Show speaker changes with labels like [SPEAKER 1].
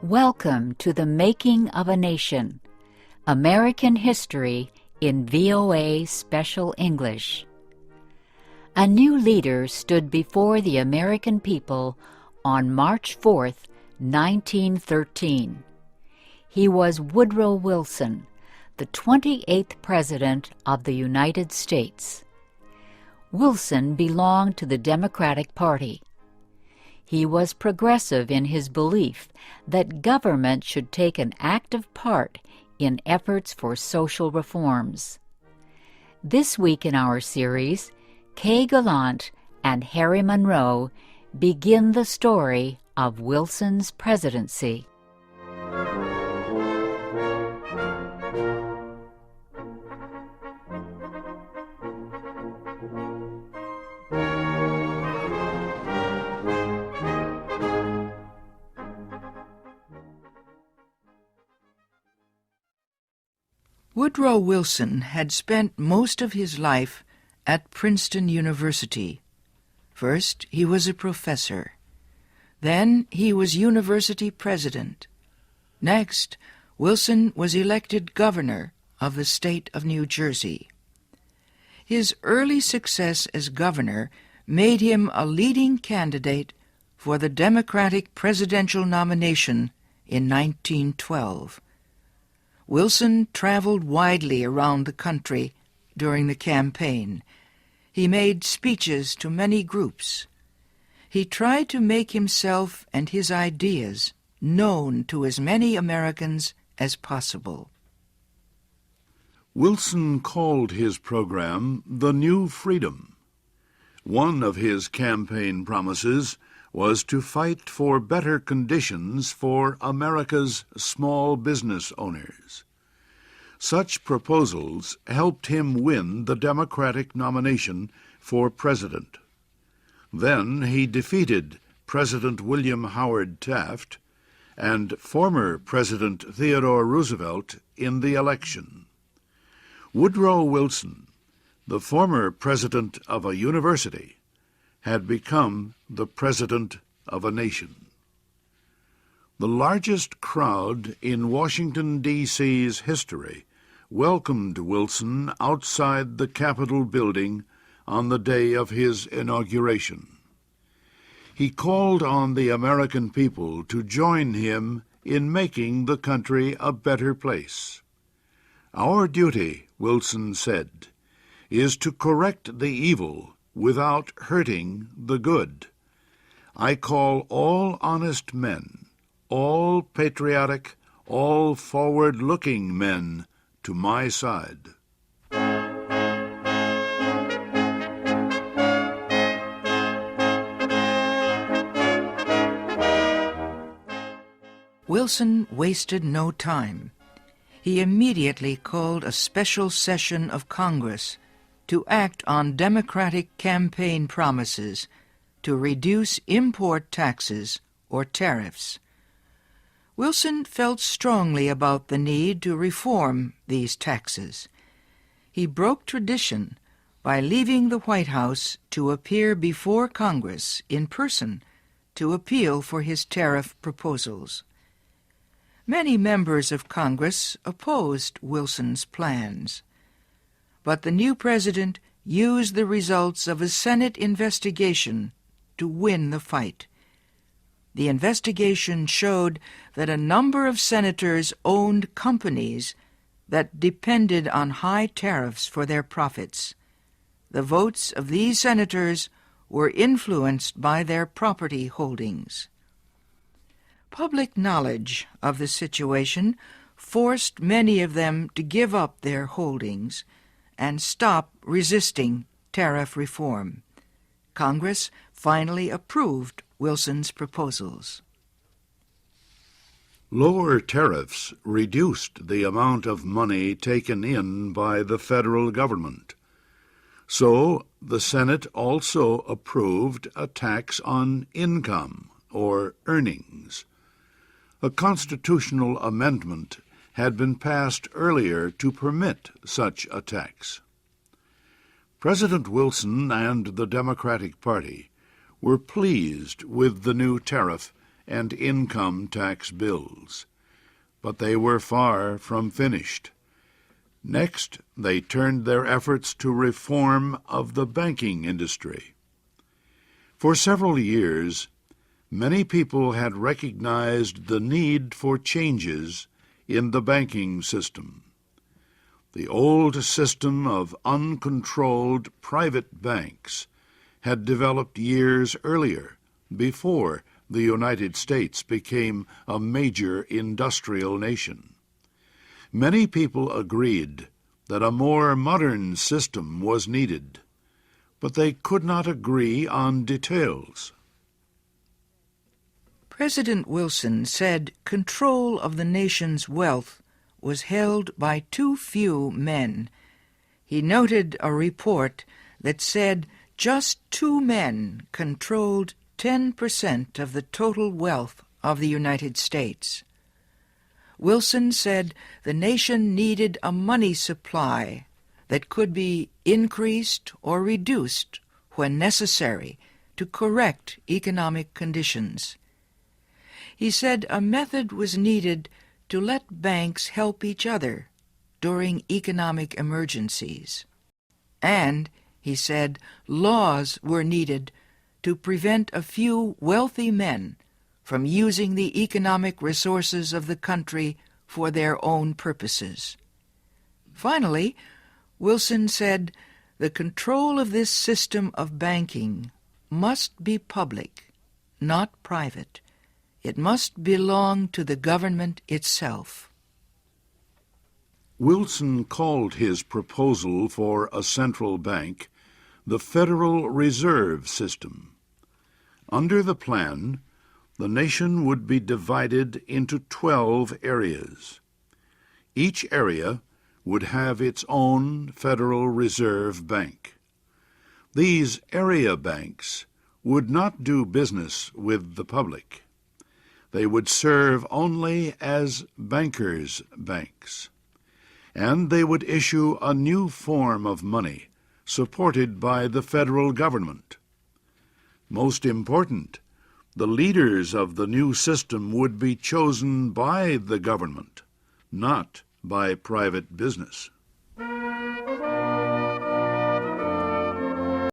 [SPEAKER 1] Welcome to the Making of a Nation, American History in VOA Special English. A new leader stood before the American people on March 4th, 1913. He was Woodrow Wilson, the 28th President of the United States. Wilson belonged to the Democratic Party. He was progressive in his belief that government should take an active part in efforts for social reforms. This week in our series, Kay Gallant and Harry Monroe begin the story of Wilson's presidency.
[SPEAKER 2] Woodrow Wilson had spent most of his life at Princeton University. First, he was a professor. Then, he was university president. Next, Wilson was elected governor of the state of New Jersey. His early success as governor made him a leading candidate for the Democratic presidential nomination in 1912. Wilson traveled widely around the country during the campaign. He made speeches to many groups. He tried to make himself and his ideas known to as many Americans as possible.
[SPEAKER 3] Wilson called his program the New Freedom. One of his campaign promises was to fight for better conditions for America's small business owners. Such proposals helped him win the Democratic nomination for president. Then he defeated President William Howard Taft and former President Theodore Roosevelt in the election. Woodrow Wilson, the former president of a university, had become the president of a nation. The largest crowd in Washington, D.C.'s history welcomed Wilson outside the Capitol building on the day of his inauguration. He called on the American people to join him in making the country a better place. "Our duty," Wilson said, "is to correct the evil without hurting the good. I call all honest men, all patriotic, all forward-looking men to my side."
[SPEAKER 2] Wilson wasted no time. He immediately called a special session of Congress to act on Democratic campaign promises to reduce import taxes or tariffs. Wilson felt strongly about the need to reform these taxes. He broke tradition by leaving the White House to appear before Congress in person to appeal for his tariff proposals. Many members of Congress opposed Wilson's plans, but the new president used the results of a Senate investigation to win the fight. The investigation showed that a number of senators owned companies that depended on high tariffs for their profits. The votes of these senators were influenced by their property holdings. Public knowledge of the situation forced many of them to give up their holdings and stop resisting tariff reform. Congress finally approved Wilson's proposals.
[SPEAKER 3] Lower tariffs reduced the amount of money taken in by the federal government. So the Senate also approved a tax on income or earnings. A constitutional amendment had been passed earlier to permit such a tax. President Wilson and the Democratic Party were pleased with the new tariff and income tax bills. But they were far from finished. Next, they turned their efforts to reform of the banking industry. For several years, many people had recognized the need for changes in the banking system. The old system of uncontrolled private banks had developed years earlier, before the United States became a major industrial nation. Many people agreed that a more modern system was needed, but they could not agree on details.
[SPEAKER 2] President Wilson said control of the nation's wealth was held by too few men. He noted a report that said just 2 men controlled 10% of the total wealth of the United States. Wilson said the nation needed a money supply that could be increased or reduced when necessary to correct economic conditions. He said a method was needed to let banks help each other during economic emergencies. And, he said, laws were needed to prevent a few wealthy men from using the economic resources of the country for their own purposes. Finally, Wilson said the control of this system of banking must be public, not private. It must belong to the government itself.
[SPEAKER 3] Wilson called his proposal for a central bank the Federal Reserve System. Under the plan, the nation would be divided into 12 areas. Each area would have its own Federal Reserve Bank. These area banks would not do business with the public. They would serve only as bankers' banks, and they would issue a new form of money supported by the federal government. Most important, the leaders of the new system would be chosen by the government, not by private business.